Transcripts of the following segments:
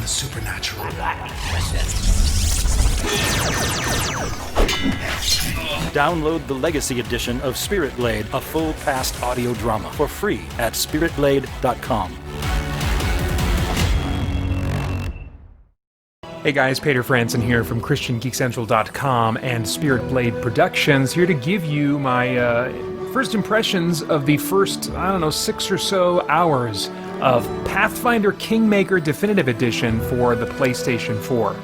the supernatural. Download the Legacy Edition of Spirit Blade, a full past audio drama, for free at spiritblade.com. Hey guys, Peter Franson here from christiangeekcentral.com and Spirit Blade Productions, here to give you my first impressions of the first, 6 or so hours of Pathfinder Kingmaker Definitive Edition for the PlayStation 4.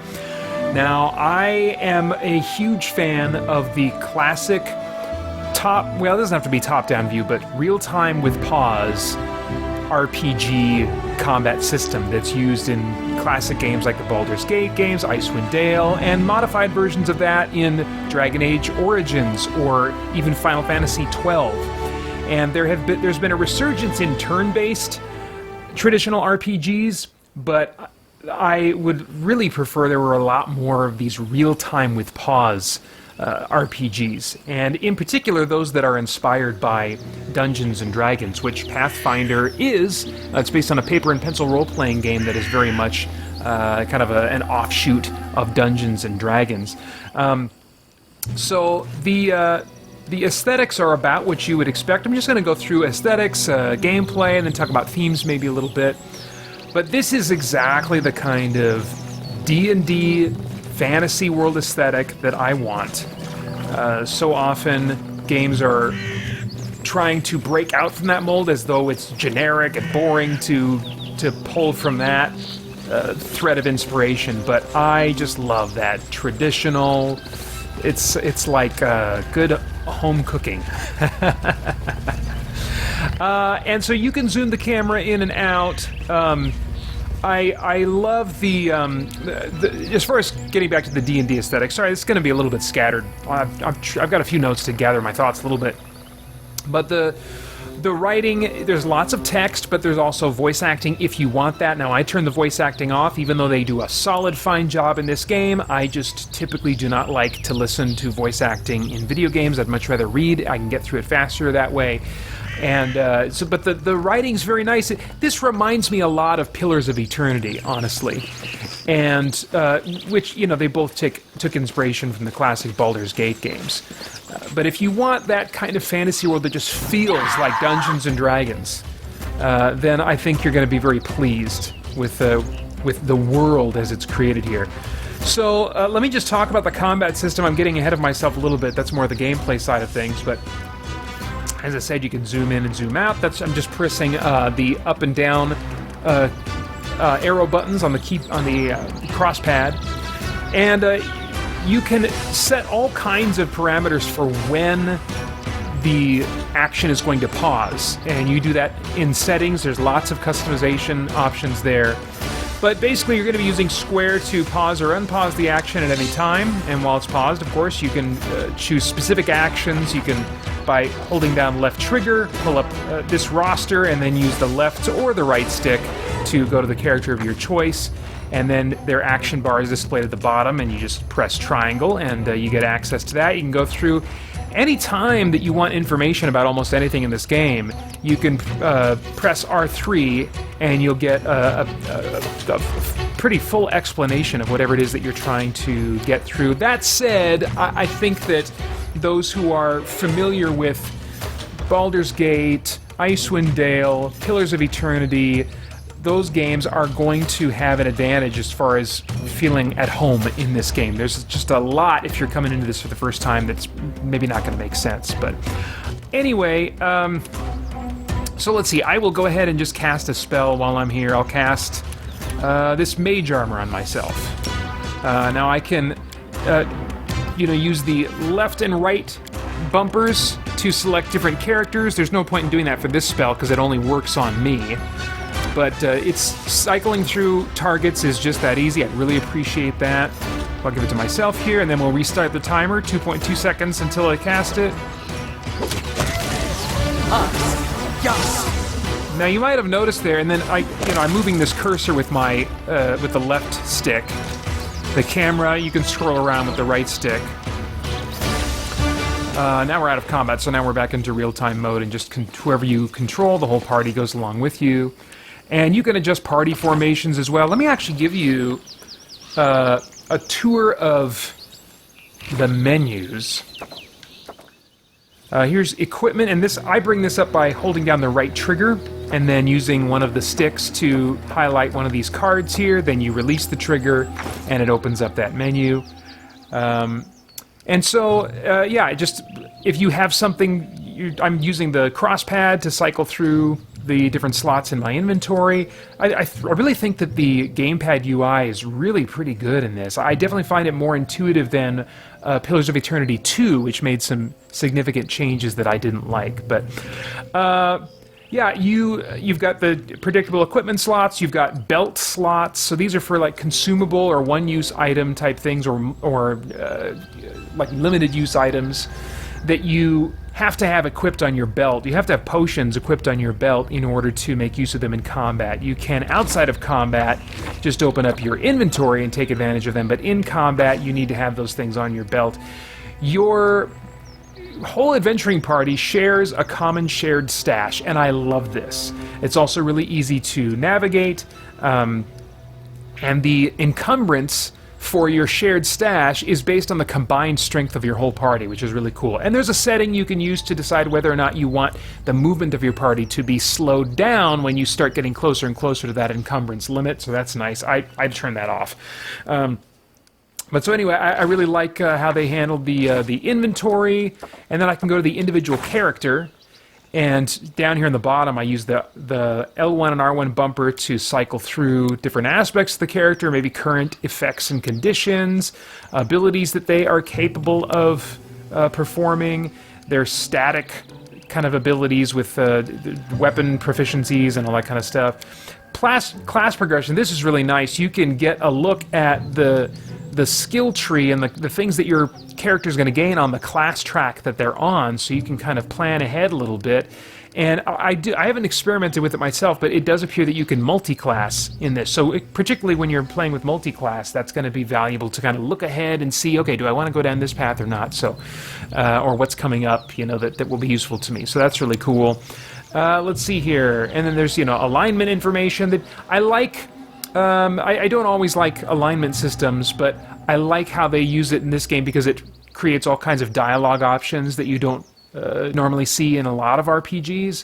Now, I am a huge fan of the classic it doesn't have to be top-down view, but real-time with pause RPG combat system that's used in classic games like the Baldur's Gate games, Icewind Dale, and modified versions of that in Dragon Age Origins or even Final Fantasy XII. And there's been a resurgence in turn-based traditional RPGs, but I would really prefer there were a lot more of these real-time with pause RPGs, and in particular those that are inspired by Dungeons and Dragons, which Pathfinder is. It's based on a paper and pencil role-playing game that is very much kind of an offshoot of Dungeons and Dragons. So the aesthetics are about what you would expect. I'm just going to go through aesthetics, gameplay, and then talk about themes maybe a little bit. But this is exactly the kind of D&D fantasy world aesthetic that I want. So often games are trying to break out from that mold as though it's generic and boring to pull from that thread of inspiration, but I just love that traditional. It's like good home cooking. And so you can zoom the camera in and out. I love the as far as getting back to the D&D aesthetic. Sorry, it's going to be a little bit scattered. I've got a few notes to gather my thoughts a little bit. But the writing, there's lots of text, but there's also voice acting if you want that. Now, I turn the voice acting off, even though they do a solid, fine job in this game. I just typically do not like to listen to voice acting in video games. I'd much rather read. I can get through it faster that way. And but the writing's very nice. This reminds me a lot of Pillars of Eternity, honestly, and which they both took inspiration from the classic Baldur's Gate games. But if you want that kind of fantasy world that just feels like Dungeons and Dragons, then I think you're going to be very pleased with the world as it's created here. So let me just talk about the combat system. I'm getting ahead of myself a little bit. That's more the gameplay side of things, but. As I said, you can zoom in and zoom out. I'm just pressing the up and down arrow buttons on the cross pad, and you can set all kinds of parameters for when the action is going to pause, and you do that in settings. There's lots of customization options there. But basically, you're going to be using square to pause or unpause the action at any time. And while it's paused, of course, you can choose specific actions. You can, by holding down left trigger, pull up this roster, and then use the left or the right stick to go to the character of your choice. And then their action bar is displayed at the bottom, and you just press triangle, and you get access to that. You can go through any time that you want information about almost anything in this game. You can press R3 and you'll get a pretty full explanation of whatever it is that you're trying to get through. That said, I think that those who are familiar with Baldur's Gate, Icewind Dale, Pillars of Eternity, those games are going to have an advantage as far as feeling at home in this game. There's just a lot, if you're coming into this for the first time, that's maybe not going to make sense. But anyway, so let's see. I will go ahead and just cast a spell while I'm here. I'll cast this mage armor on myself. Now I can use the left and right bumpers to select different characters. There's no point in doing that for this spell because it only works on me. But it's cycling through targets is just that easy. I really appreciate that. I'll give it to myself here, and then we'll restart the timer. 2.2 seconds until I cast it. Now you might have noticed there, and then I'm moving this cursor with my with the left stick. The camera, you can scroll around with the right stick. Now we're out of combat, so now we're back into real-time mode, and just whoever you control, the whole party goes along with you. And you can adjust party formations as well. Let me actually give you a tour of the menus. Here's equipment, and I bring this up by holding down the right trigger and then using one of the sticks to highlight one of these cards here. Then you release the trigger and it opens up that menu. And so, yeah, just if you have something, I'm using the cross pad to cycle through the different slots in my inventory. I really think that the Gamepad UI is really pretty good in this. I definitely find it more intuitive than Pillars of Eternity 2, which made some significant changes that I didn't like. But yeah, you've got the predictable equipment slots, you've got belt slots, so these are for like consumable or one-use item type things, or like limited use items that you have to have equipped on your belt. You have to have potions equipped on your belt in order to make use of them in combat. You can, outside of combat, just open up your inventory and take advantage of them, but in combat you need to have those things on your belt. Your whole adventuring party shares a common shared stash, and I love this. It's also really easy to navigate, and the encumbrance for your shared stash is based on the combined strength of your whole party, which is really cool. And there's a setting you can use to decide whether or not you want the movement of your party to be slowed down when you start getting closer and closer to that encumbrance limit, so that's nice. I'd turn that off. But so anyway, I really like how they handled the inventory, and then I can go to the individual character, and down here in the bottom I use the L1 and R1 bumper to cycle through different aspects of the character, maybe current effects and conditions, abilities that they are capable of performing, their static kind of abilities with weapon proficiencies and all that kind of stuff. Class progression, this is really nice. You can get a look at the skill tree and the things that your character is going to gain on the class track that they're on, so you can kind of plan ahead a little bit. And I haven't experimented with it myself, but it does appear that you can multi-class in this. So particularly when you're playing with multi-class, that's going to be valuable to kind of look ahead and see, okay, do I want to go down this path or not? So, or what's coming up, that will be useful to me. So that's really cool. Let's see here. And then there's, alignment information that I like. I don't always like alignment systems, but I like how they use it in this game because it creates all kinds of dialogue options that you don't normally see in a lot of RPGs.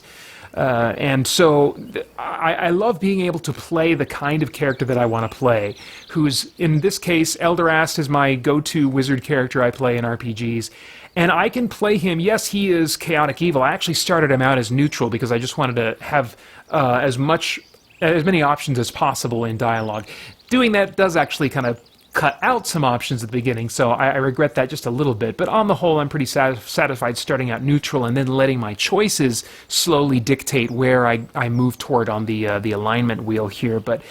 And so I love being able to play the kind of character that I want to play, who's, in this case, Elderast is my go-to wizard character I play in RPGs. And I can play him, yes, he is chaotic evil. I actually started him out as neutral because I just wanted to have as many options as possible in dialogue. Doing that does actually kind of cut out some options at the beginning, so I regret that just a little bit. But on the whole, I'm pretty satisfied starting out neutral and then letting my choices slowly dictate where I move toward on the alignment wheel here. But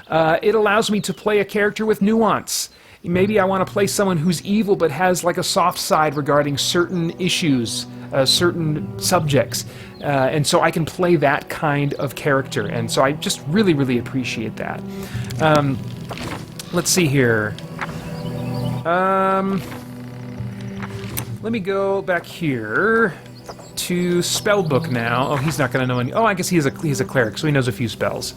it allows me to play a character with nuance. Maybe I want to play someone who's evil but has like a soft side regarding certain issues, certain subjects. And so I can play that kind of character. And so I just really, really appreciate that. Let's see here. Let me go back here to Spellbook now. Oh, he's not going to know any. Oh, I guess he's a cleric, so he knows a few spells.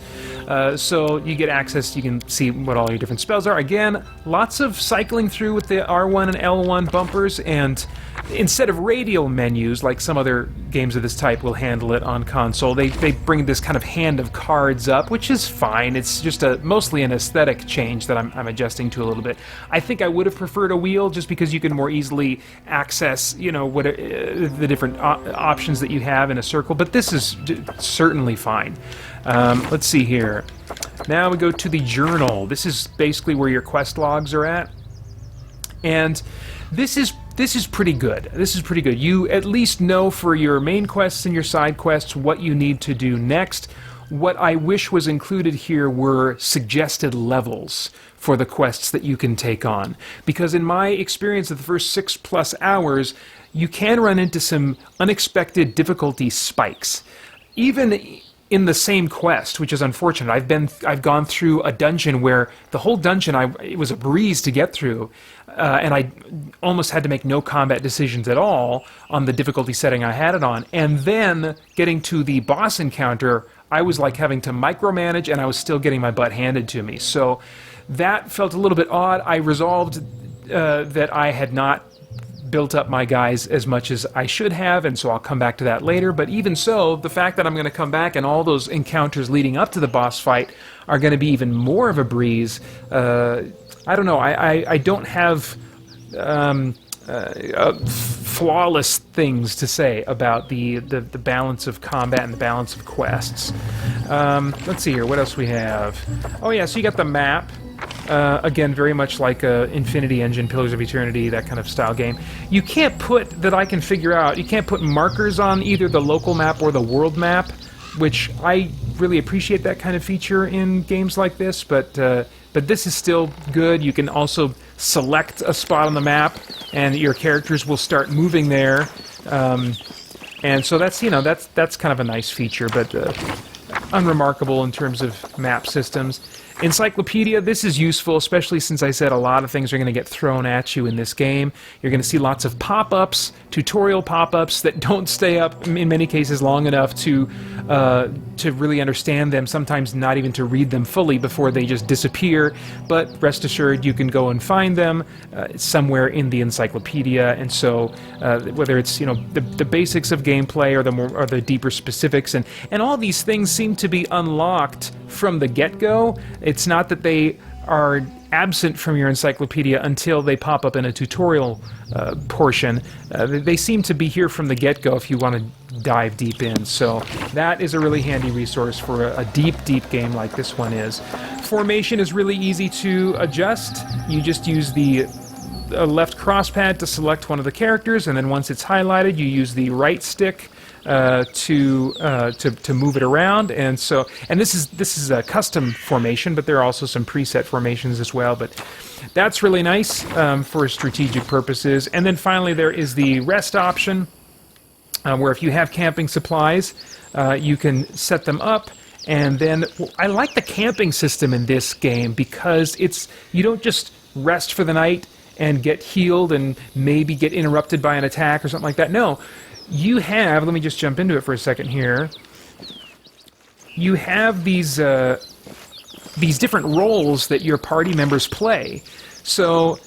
So you get access, you can see what all your different spells are. Again, lots of cycling through with the R1 and L1 bumpers, and instead of radial menus, like some other games of this type will handle it on console, they bring this kind of hand of cards up, which is fine. It's just mostly an aesthetic change that I'm adjusting to a little bit. I think I would have preferred a wheel just because you can more easily access, what the different options that you have in a circle, but this is certainly fine. Let's see here. Now we go to the journal. This is basically where your quest logs are at. And this is pretty good. This is pretty good. You at least know for your main quests and your side quests what you need to do next. What I wish was included here were suggested levels for the quests that you can take on. Because in my experience of the first 6+ hours, you can run into some unexpected difficulty spikes. Even in the same quest, which is unfortunate. I've gone through a dungeon where the whole dungeon it was a breeze to get through, and I almost had to make no combat decisions at all on the difficulty setting I had it on. And then getting to the boss encounter, I was like having to micromanage, and I was still getting my butt handed to me. So that felt a little bit odd. I resolved that I had not built up my guys as much as I should have, and so I'll come back to that later. But even so, the fact that I'm going to come back and all those encounters leading up to the boss fight are going to be even more of a breeze. I don't know. I don't have flawless things to say about the balance of combat and the balance of quests. Let's see here. What else we have? Oh yeah, so you got the map. Again, very much like Infinity Engine, Pillars of Eternity, that kind of style game. You can't put, that I can figure out, you can't put markers on either the local map or the world map, which I really appreciate that kind of feature in games like this, but this is still good. You can also select a spot on the map, and your characters will start moving there. And so that's, you know, that's kind of a nice feature, but unremarkable in terms of map systems. Encyclopedia, this is useful, especially since I said a lot of things are going to get thrown at you in this game. You're going to see lots of pop-ups, tutorial pop-ups that don't stay up, in many cases, long enough to really understand them, sometimes not even to read them fully before they just disappear. But rest assured, you can go and find them somewhere in the encyclopedia. And so whether it's, you know, the basics of gameplay or the deeper specifics, and all these things seem to be unlocked from the get-go. It's not that they are absent from your encyclopedia until they pop up in a tutorial portion. They seem to be here from the get-go if you want to dive deep in. So that is a really handy resource for a deep game like this one is. Formation is really easy to adjust. You just use the left crosspad to select one of the characters, and then once it's highlighted, you use the right stick to move it around. And so, and this is a custom formation, but there are also some preset formations as well. But that's really nice for strategic purposes. And then finally, there is the rest option, where if you have camping supplies, you can set them up. And then I like the camping system in this game because you don't just rest for the night and get healed and maybe get interrupted by an attack or something like that. No. You have, let me just jump into it for a second here. You have these different roles that your party members play. So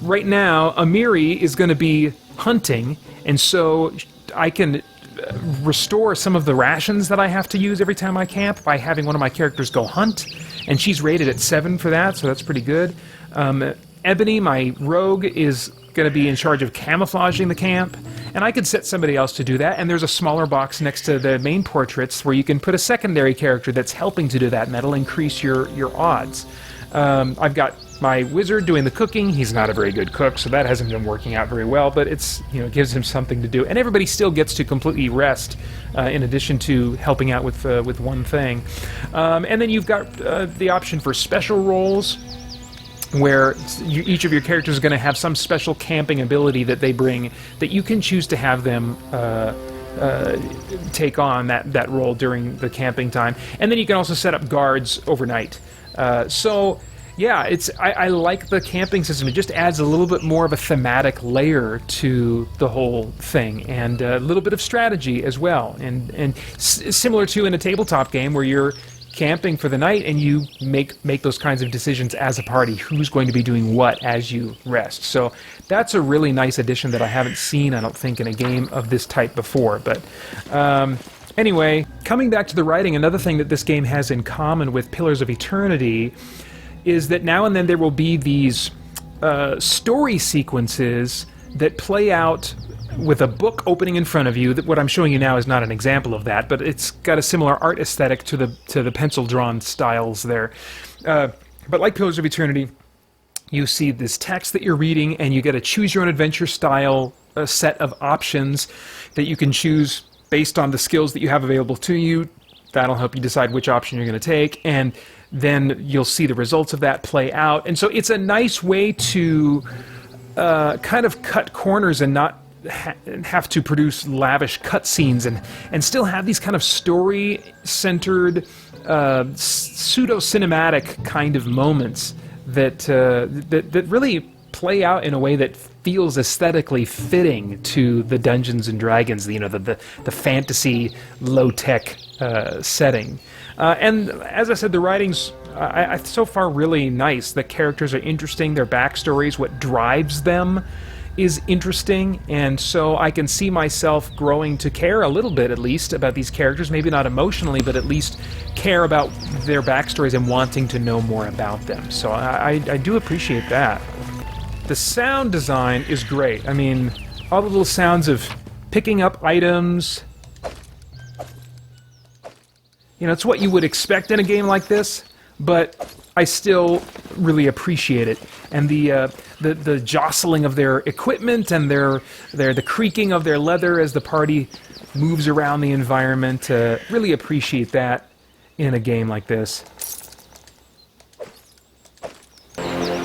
right now, Amiri is going to be hunting, and so I can restore some of the rations that I have to use every time I camp by having one of my characters go hunt, and she's rated at 7 for that, so that's pretty good. Ebony, my rogue, is going to be in charge of camouflaging the camp, and I could set somebody else to do that. And there's a smaller box next to the main portraits where you can put a secondary character that's helping to do that, and that'll increase your odds. I've got my wizard doing the cooking. He's not a very good cook, so that hasn't been working out very well, but it's, you know, it gives him something to do. And everybody still gets to completely rest in addition to helping out with one thing. And then you've got the option for special roles, where each of your characters is going to have some special camping ability that they bring that you can choose to have them take on that role during the camping time. And then you can also set up guards overnight. So yeah, I like the camping system. It just adds a little bit more of a thematic layer to the whole thing, and a little bit of strategy as well. And similar to in a tabletop game where you're camping for the night and you make those kinds of decisions as a party, who's going to be doing what as you rest. So that's a really nice addition that I haven't seen, I don't think, in a game of this type before. But anyway, coming back to the writing, another thing that this game has in common with Pillars of Eternity is that now and then there will be these story sequences that play out with a book opening in front of you. What I'm showing you now is not an example of that, but it's got a similar art aesthetic to the pencil-drawn styles there. But like Pillars of Eternity, you see this text that you're reading, and you get a choose-your-own-adventure style set of options that you can choose based on the skills that you have available to you. That'll help you decide which option you're going to take, and then you'll see the results of that play out. And so it's a nice way to kind of cut corners and not have to produce lavish cutscenes, and still have these kind of story-centered, pseudo-cinematic kind of moments that really play out in a way that feels aesthetically fitting to the Dungeons and Dragons, the fantasy low-tech setting. And as I said, the writing's so far really nice. The characters are interesting, their backstories, what drives them is interesting, and so I can see myself growing to care a little bit, at least, about these characters. Maybe not emotionally, but at least care about their backstories and wanting to know more about them. So I do appreciate that. The sound design is great. I mean, all the little sounds of picking up items. It's what you would expect in a game like this, but I still really appreciate it. And the jostling of their equipment and the creaking of their leather as the party moves around the environment. Really appreciate that in a game like this.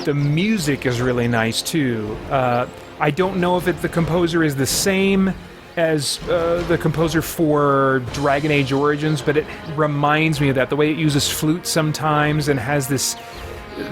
The music is really nice too. I don't know if the composer is the same as the composer for Dragon Age Origins, but it reminds me of that. The way it uses flute sometimes and has this...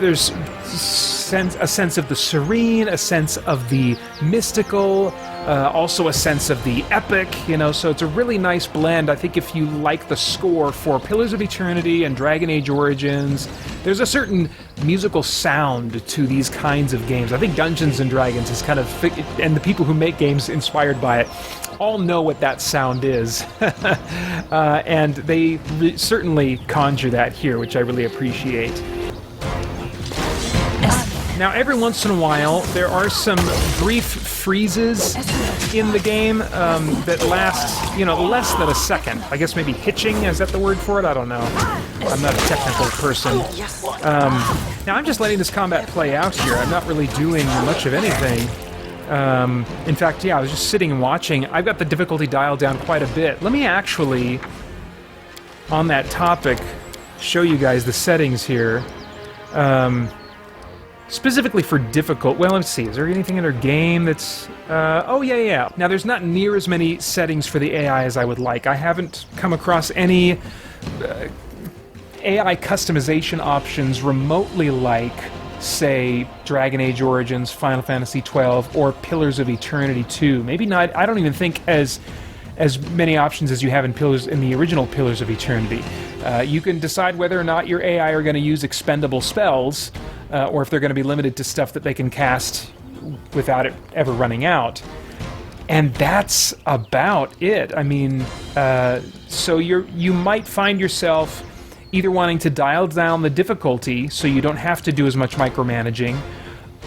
There's a sense of the serene, a sense of the mystical, also a sense of the epic, so it's a really nice blend. I think if you like the score for Pillars of Eternity and Dragon Age Origins, there's a certain musical sound to these kinds of games. I think Dungeons and Dragons is kind of... and the people who make games inspired by it all know what that sound is. And they certainly conjure that here, which I really appreciate. Now, every once in a while, there are some brief freezes in the game that last, less than a second. I guess maybe hitching, is that the word for it? I don't know. I'm not a technical person. Now, I'm just letting this combat play out here. I'm not really doing much of anything. In fact, I was just sitting and watching. I've got the difficulty dialed down quite a bit. Let me actually, on that topic, show you guys the settings here. Specifically for difficult... Well, let's see. Is there anything in our game that's... oh, yeah. Now, there's not near as many settings for the AI as I would like. I haven't come across any AI customization options remotely like, say, Dragon Age Origins, Final Fantasy XII, or Pillars of Eternity 2. Maybe not... I don't even think as many options as you have in the original Pillars of Eternity. You can decide whether or not your AI are going to use expendable spells, or if they're going to be limited to stuff that they can cast without it ever running out. And that's about it. I mean, so you might find yourself either wanting to dial down the difficulty so you don't have to do as much micromanaging,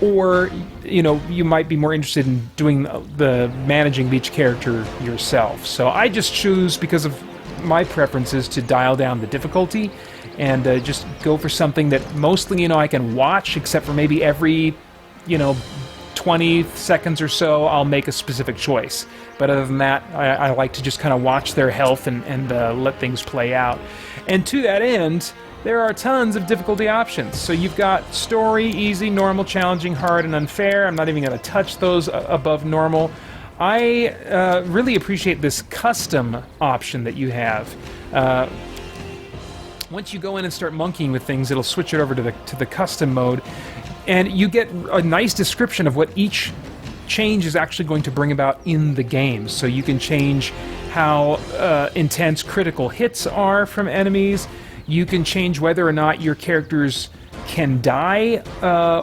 or you might be more interested in doing the managing of each character yourself. So I just choose, because of my preferences, to dial down the difficulty and just go for something that mostly I can watch, except for maybe every 20 seconds or so I'll make a specific choice. But other than that, I like to just kind of watch their health and let things play out. And to that end, there are tons of difficulty options. So you've got story, easy, normal, challenging, hard, and unfair. I'm not even going to touch those above normal. I really appreciate this custom option that you have. Once you go in and start monkeying with things, it'll switch it over to the custom mode, and you get a nice description of what each change is actually going to bring about in the game. So you can change how intense critical hits are from enemies. You can change whether or not your characters can die,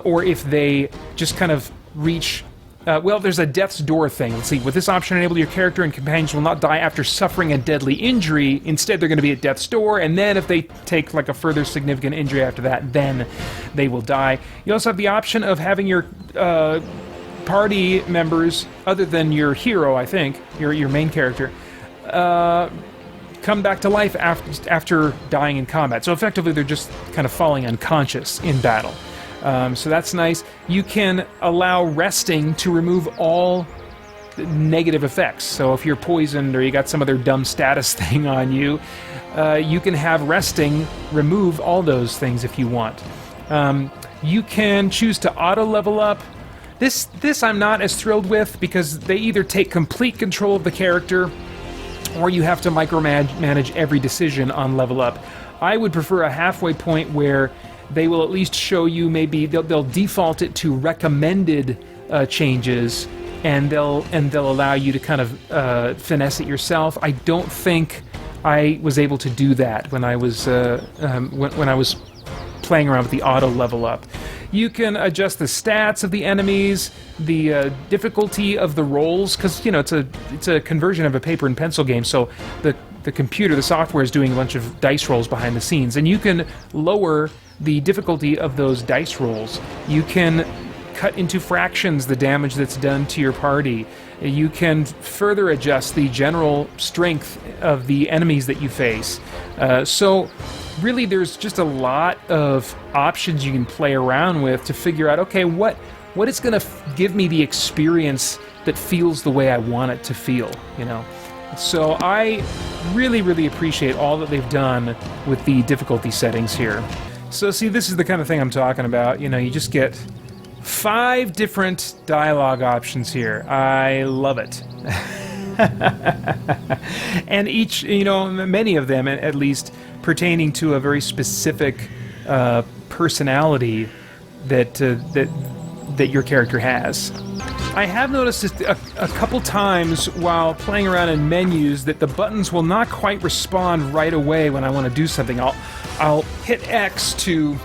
or if they just kind of reach... well, there's a death's door thing. Let's see. With this option, enable your character and companions will not die after suffering a deadly injury. Instead, they're going to be at death's door, and then if they take like a further significant injury after that, then they will die. You also have the option of having your party members, other than your hero, I think, your main character, come back to life after dying in combat. So effectively, they're just kind of falling unconscious in battle. So that's nice. You can allow resting to remove all negative effects. So if you're poisoned or you got some other dumb status thing on you, you can have resting remove all those things if you want. You can choose to auto-level up. This I'm not as thrilled with, because they either take complete control of the character or you have to micromanage every decision on level up. I would prefer a halfway point where they will at least show you, maybe they'll default it to recommended changes, and they'll allow you to kind of finesse it yourself. I don't think I was able to do that when I was when I was playing around with the auto level up. You can adjust the stats of the enemies, the difficulty of the rolls, because it's a conversion of a paper and pencil game, so the computer, the software, is doing a bunch of dice rolls behind the scenes, and you can lower the difficulty of those dice rolls. You can cut into fractions the damage that's done to your party. You can further adjust the general strength of the enemies that you face. So really there's just a lot of options you can play around with to figure out, okay, what is going to give me the experience that feels the way I want it to feel, So I really, really appreciate all that they've done with the difficulty settings here. So see, this is the kind of thing I'm talking about. You just get 5 different dialogue options here. I love it. And each, many of them at least, pertaining to a very specific personality that your character has. I have noticed this a couple times while playing around in menus that the buttons will not quite respond right away when I want to do something. I'll hit X to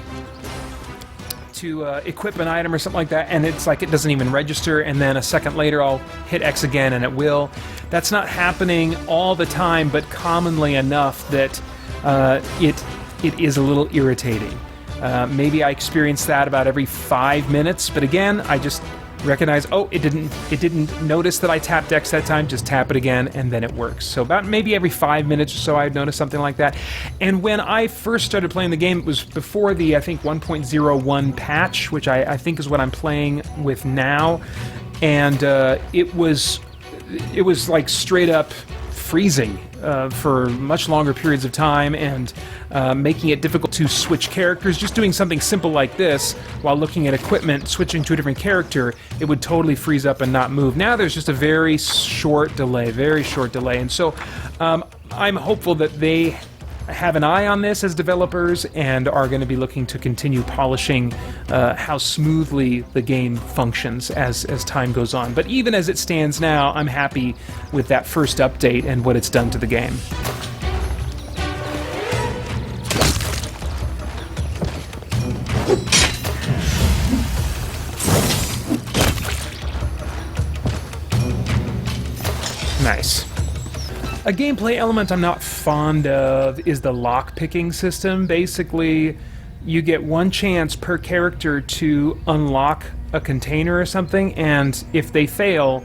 equip an item or something like that, and it's like it doesn't even register, and then a second later I'll hit X again and it will. That's not happening all the time, but commonly enough that it is a little irritating. Maybe I experience that about every 5 minutes, but again, I just recognize, oh, it didn't notice that I tapped X that time, just tap it again, and then it works. So about maybe every 5 minutes or so I'd notice something like that. And when I first started playing the game, it was before the, I think, 1.01 patch, which I think is what I'm playing with now, and it was like straight up freezing for much longer periods of time, and making it difficult to switch characters. Just doing something simple like this while looking at equipment, switching to a different character, it would totally freeze up and not move. Now there's just a very short delay, and so I'm hopeful that they have an eye on this as developers and are going to be looking to continue polishing how smoothly the game functions as time goes on. But even as it stands now, I'm happy with that first update and what it's done to the game. Nice. A gameplay element I'm not fond of is the lockpicking system. Basically, you get one chance per character to unlock a container or something, and if they fail,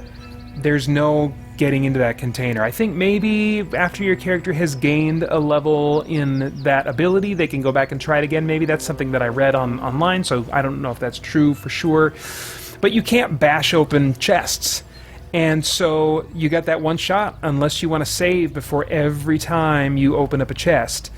there's no getting into that container. I think maybe after your character has gained a level in that ability, they can go back and try it again. Maybe that's something that I read online, so I don't know if that's true for sure. But you can't bash open chests. And so you got that one shot unless you want to save before every time you open up a chest.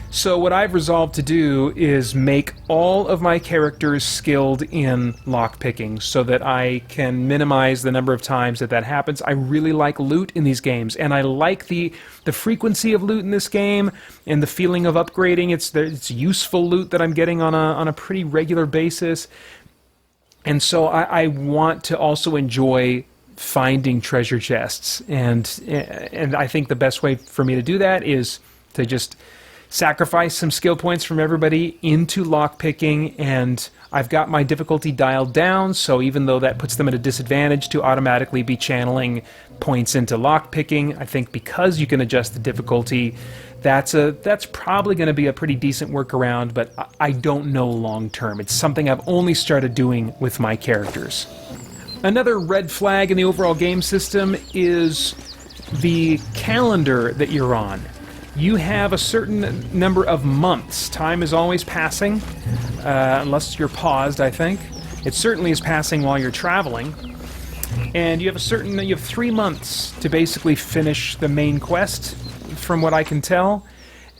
So what I've resolved to do is make all of my characters skilled in lockpicking so that I can minimize the number of times that happens. I really like loot in these games, and I like the frequency of loot in this game and the feeling of upgrading. It's useful loot that I'm getting on a pretty regular basis. And so I want to also enjoy finding treasure chests, and I think the best way for me to do that is to just sacrifice some skill points from everybody into lockpicking, and I've got my difficulty dialed down, so even though that puts them at a disadvantage to automatically be channeling points into lockpicking, I think because you can adjust the difficulty, that's probably going to be a pretty decent workaround, but I don't know long term. It's something I've only started doing with my characters. Another red flag in the overall game system is the calendar that you're on. You have a certain number of months. Time is always passing, unless you're paused, I think. It certainly is passing while you're traveling. And you have 3 months to basically finish the main quest, from what I can tell.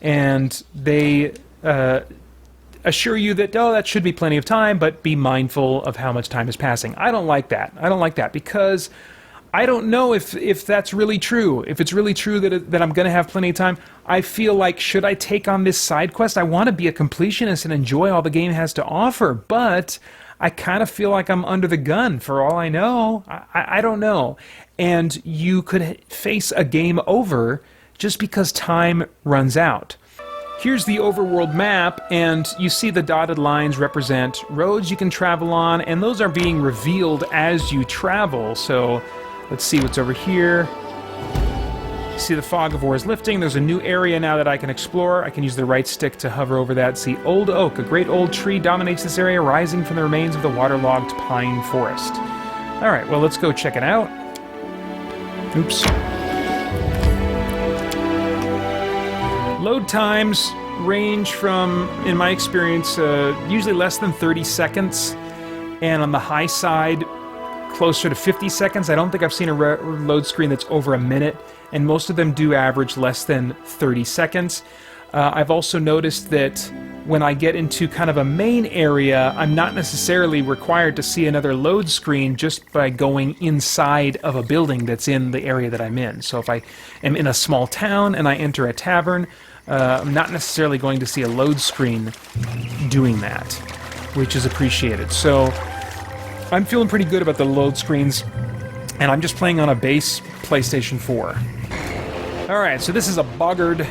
And they assure you that, that should be plenty of time, but be mindful of how much time is passing. I don't like that. I don't like that because I don't know if that's really true. If it's really true that I'm going to have plenty of time, I feel like, should I take on this side quest? I want to be a completionist and enjoy all the game has to offer, but I kind of feel like I'm under the gun for all I know. I don't know. And you could face a game over just because time runs out. Here's the overworld map, and you see the dotted lines represent roads you can travel on, and those are being revealed as you travel. So let's see what's over here. See the fog of war is lifting. There's a new area now that I can explore. I can use the right stick to hover over that. See, old oak, a great old tree dominates this area, rising from the remains of the waterlogged pine forest. All right, well, let's go check it out. Oops. Load times range from, in my experience, usually less than 30 seconds, and on the high side, closer to 50 seconds. I don't think I've seen a load screen that's over a minute, and most of them do average less than 30 seconds. I've also noticed that when I get into kind of a main area, I'm not necessarily required to see another load screen just by going inside of a building that's in the area that I'm in. So if I am in a small town and I enter a tavern, I'm not necessarily going to see a load screen doing that, which is appreciated. So I'm feeling pretty good about the load screens, and I'm just playing on a base PlayStation 4. Alright, so this is a boggard,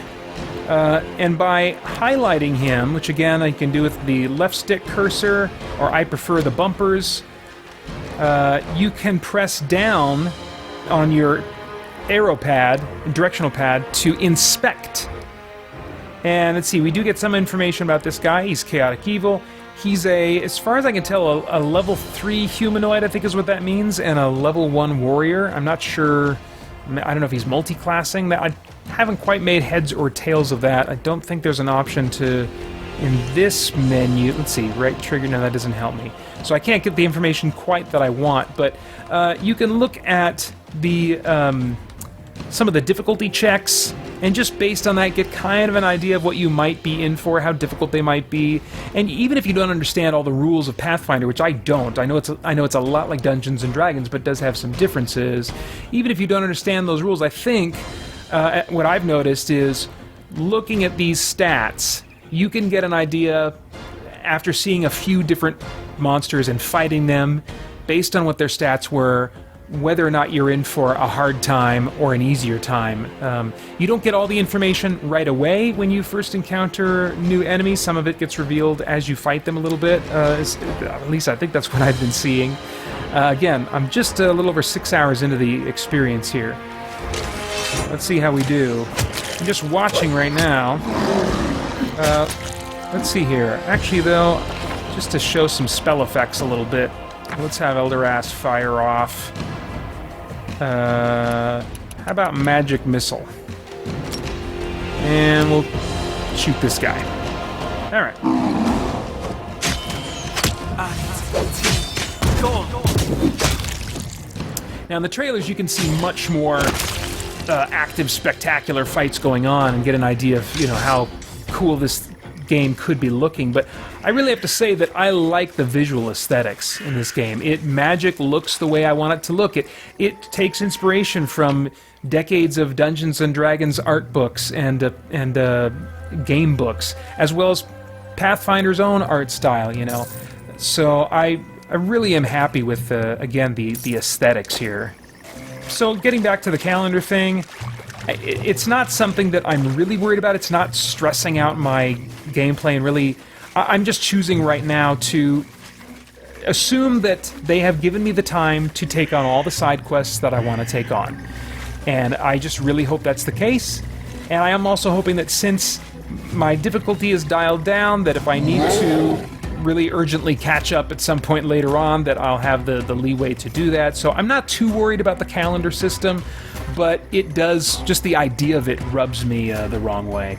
and by highlighting him, which again I can do with the left stick cursor, or I prefer the bumpers, you can press down on your arrow pad, directional pad, to inspect. And let's see, we do get some information about this guy. He's chaotic evil. He's as far as I can tell, a level 3 humanoid, I think is what that means, and a level 1 warrior. I'm not sure, I don't know if he's multi-classing. I haven't quite made heads or tails of that. I don't think there's an option to, in this menu, let's see, right trigger, no, that doesn't help me. So I can't get the information quite that I want, but you can look at the some of the difficulty checks, and just based on that get kind of an idea of what you might be in for, how difficult they might be. And even if you don't understand all the rules of Pathfinder, which I don't, I know it's a lot like Dungeons and Dragons, but does have some differences. Even if you don't understand those rules, I think what I've noticed is looking at these stats, you can get an idea after seeing a few different monsters and fighting them based on what their stats were, whether or not you're in for a hard time or an easier time. You don't get all the information right away when you first encounter new enemies. Some of it gets revealed as you fight them a little bit. At least I think that's what I've been seeing. Again, I'm just a little over 6 hours into the experience here. Let's see how we do. I'm just watching right now. Let's see here. Actually, though, just to show some spell effects a little bit, let's have Eldoras fire off. How about Magic Missile? And we'll shoot this guy. Alright. Now in the trailers you can see much more active, spectacular fights going on and get an idea of, you know, how cool this game could be looking, but I really have to say that I like the visual aesthetics in this game. Magic looks the way I want it to look. It takes inspiration from decades of Dungeons and Dragons art books and game books, as well as Pathfinder's own art style, you know. So I really am happy with again the aesthetics here. So getting back to the calendar thing, it's not something that I'm really worried about. It's not stressing out my gameplay, and really, I'm just choosing right now to assume that they have given me the time to take on all the side quests that I want to take on. And I just really hope that's the case. And I am also hoping that since my difficulty is dialed down, that if I need to really urgently catch up at some point later on, that I'll have the leeway to do that. So I'm not too worried about the calendar system, but it does, just the idea of it rubs me the wrong way.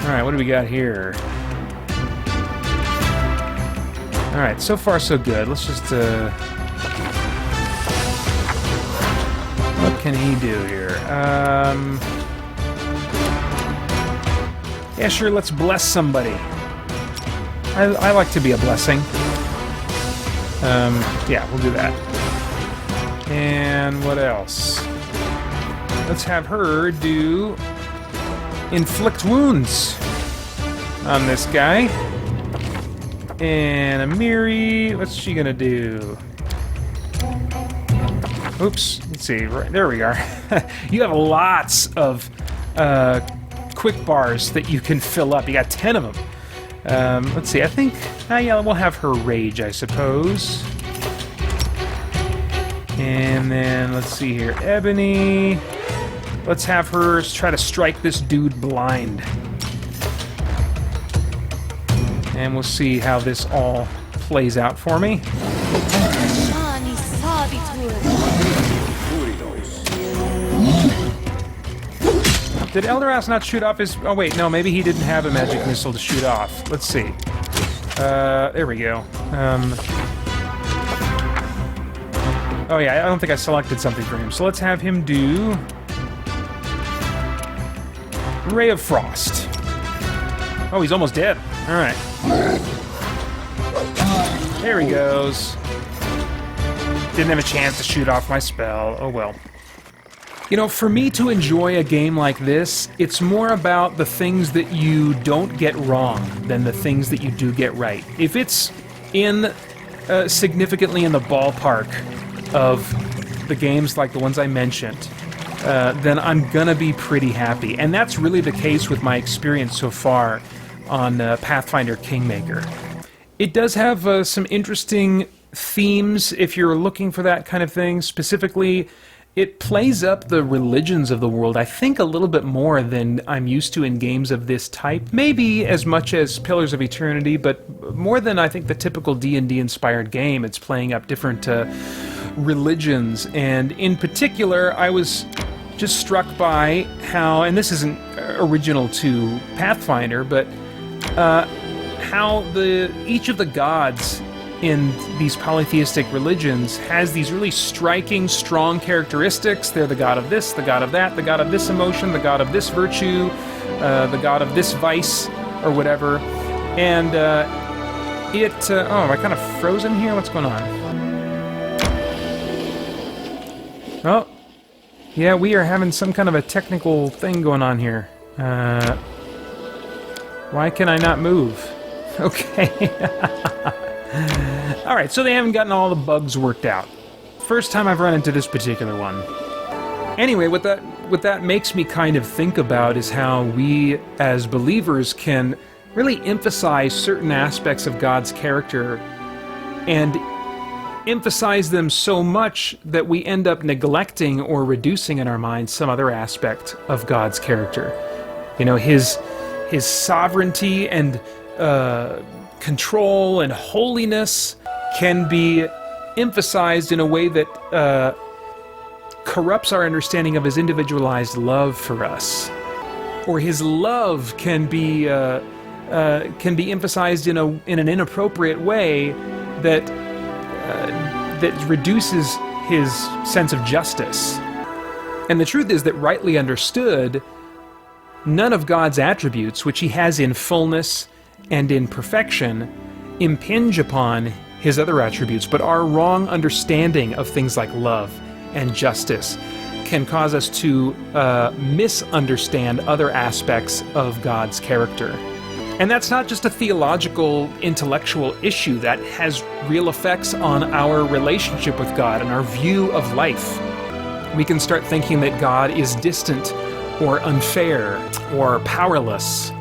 Alright, what do we got here? Alright, so far so good. Let's just, what can he do here? Yeah, sure, let's bless somebody. I like to be a blessing. Yeah, we'll do that. And what else? Let's have her do inflict wounds on this guy. And Amiri, what's she gonna do? Oops, let's see, right, there we are. You have lots of quick bars that you can fill up. You got 10 of them. Let's see, I think, yeah, we'll have her rage, I suppose. And then, let's see here, Ebony. Let's have her try to strike this dude blind. And we'll see how this all plays out for me. Did Eldoras not shoot off his... Oh, wait, no, maybe he didn't have a magic missile to shoot off. Let's see. There we go. Oh, yeah, I don't think I selected something for him. So let's have him do... Ray of Frost. Oh, he's almost dead. All right. There he goes. Didn't have a chance to shoot off my spell. Oh, well. You know, for me to enjoy a game like this, it's more about the things that you don't get wrong than the things that you do get right. If it's in significantly in the ballpark of the games like the ones I mentioned, then I'm gonna be pretty happy. And that's really the case with my experience so far on Pathfinder Kingmaker. It does have some interesting themes if you're looking for that kind of thing. Specifically, it plays up the religions of the world, I think, a little bit more than I'm used to in games of this type. Maybe as much as Pillars of Eternity, but more than I think the typical D&D inspired game. It's playing up different religions, and in particular, I was just struck by how, and this isn't original to Pathfinder, but how each of the gods in these polytheistic religions has these really striking, strong characteristics. They're the god of this, the god of that, the god of this emotion, the god of this virtue, the god of this vice, or whatever. And oh, am I kind of frozen here? What's going on? Oh, yeah, we are having some kind of a technical thing going on here. Why can I not move? Okay. Alright, so they haven't gotten all the bugs worked out. First time I've run into this particular one. Anyway, what that makes me kind of think about is how we, as believers, can really emphasize certain aspects of God's character and emphasize them so much that we end up neglecting or reducing in our minds some other aspect of God's character. You know, his sovereignty and control and holiness can be emphasized in a way that corrupts our understanding of his individualized love for us. Or his love can be emphasized in an inappropriate way that reduces his sense of justice. And the truth is that, rightly understood, none of God's attributes, which he has in fullness and in perfection, impinge upon his other attributes, but our wrong understanding of things like love and justice can cause us to misunderstand other aspects of God's character. And that's not just a theological, intellectual issue. That has real effects on our relationship with God and our view of life. We can start thinking that God is distant or unfair or powerless.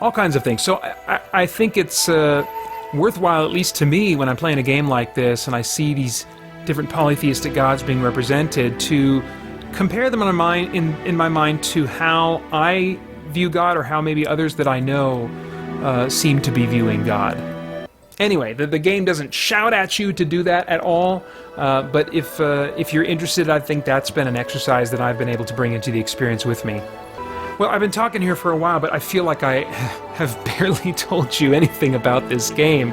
All kinds of things. So I think it's worthwhile, at least to me, when I'm playing a game like this and I see these different polytheistic gods being represented, to compare them in my mind to how I view God, or how maybe others that I know seem to be viewing God. Anyway, the game doesn't shout at you to do that at all, but if you're interested, I think that's been an exercise that I've been able to bring into the experience with me. Well, I've been talking here for a while, but I feel like I have barely told you anything about this game.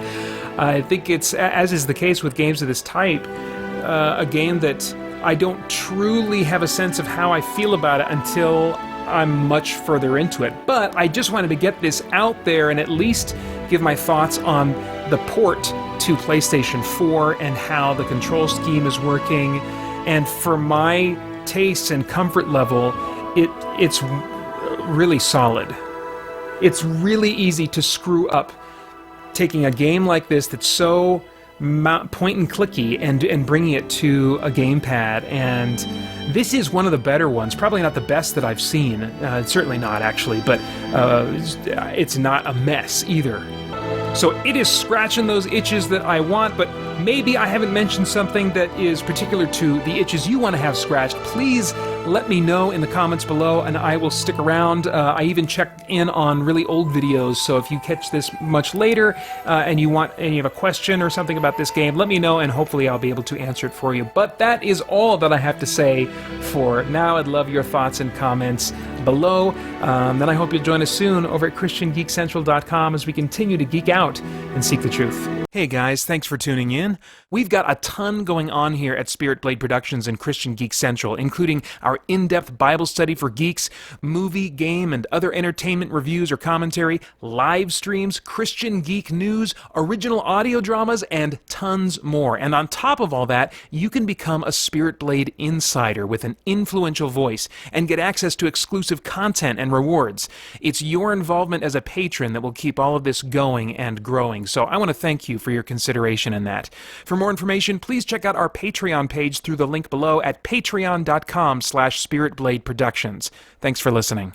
I think it's, as is the case with games of this type, a game that I don't truly have a sense of how I feel about it until I'm much further into it. But I just wanted to get this out there and at least give my thoughts on the port to PlayStation 4 and how the control scheme is working. And for my tastes and comfort level, it's really solid. It's really easy to screw up taking a game like this that's so point and clicky and bringing it to a gamepad. And this is one of the better ones. Probably not the best that I've seen. Certainly not, actually, but it's not a mess either. So it is scratching those itches that I want, but maybe I haven't mentioned something that is particular to the itches you want to have scratched. Please let me know in the comments below, and I will stick around. I even checked in on really old videos, so if you catch this much later and you have a question or something about this game, let me know, and hopefully I'll be able to answer it for you. But that is all that I have to say for now. I'd love your thoughts and comments below. Then I hope you'll join us soon over at christiangeekcentral.com as we continue to geek out and seek the truth. Hey guys, thanks for tuning in. We've got a ton going on here at Spirit Blade Productions and Christian Geek Central, including our in-depth Bible study for geeks, movie, game, and other entertainment reviews or commentary, live streams, Christian geek news, original audio dramas, and tons more. And on top of all that, you can become a Spirit Blade insider with an influential voice and get access to exclusive content and rewards. It's your involvement as a patron that will keep all of this going and growing, so I want to thank you for your consideration in that. For more information, please check out our Patreon page through the link below at patreon.com/spiritbladeproductions. Thanks for listening.